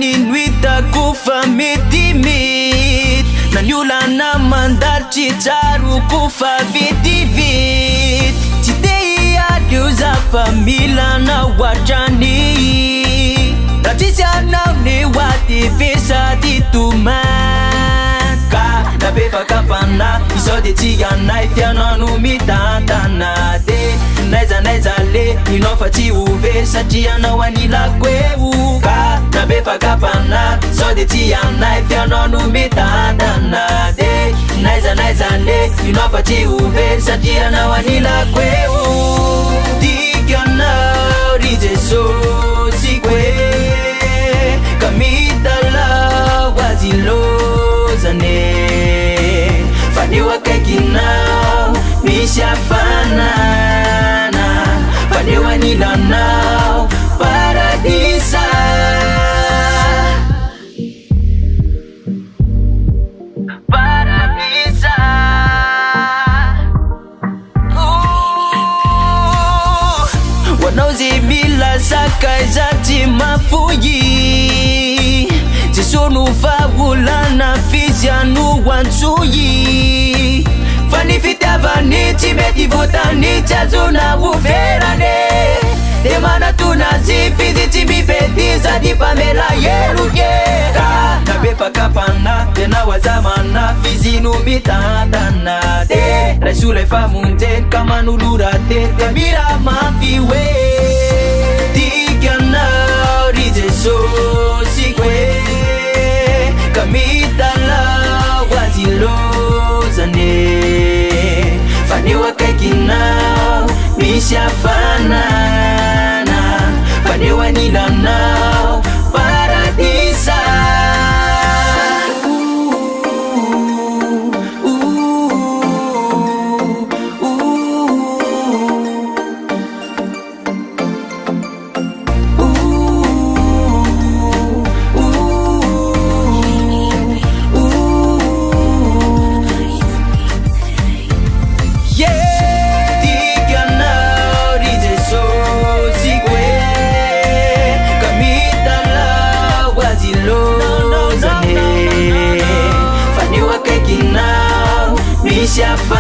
Faninwita kufa mitimit Nanyulana mandarchi charu kufa vitivit Chidea diuza famila na wajani Ratisia nauni wati visa dituman Ka befa kapana isode tigana ifiana numitantana de Naiza le inofati uve sajiana wanila kwewu Ka befa kapana isode tigana ifiana numitantana de Naiza le inofati uve sajiana wanila kwewu Tigana rije so sikwe Kamitala wazilo Faniwa kekinao misha fanana Faniwa nilanao paradisa Paradisa Wanaozimila saka zati mafuyi Sonu fagula na fizianu wansuyi Fani fita vani chimeti votani chazuna wuferane Demana tunazifizi chimipetiza di pamela yerugera Nabefa kapana tena wazamana fizinu mitandana de Resule famunte kama nulurate temira mafiwe Tikana rijeso sikwe Kamitala wazilozane Faniwa kekinao misha fanana Faniwa nilanao paradisa Faniwa kekinao misha fanana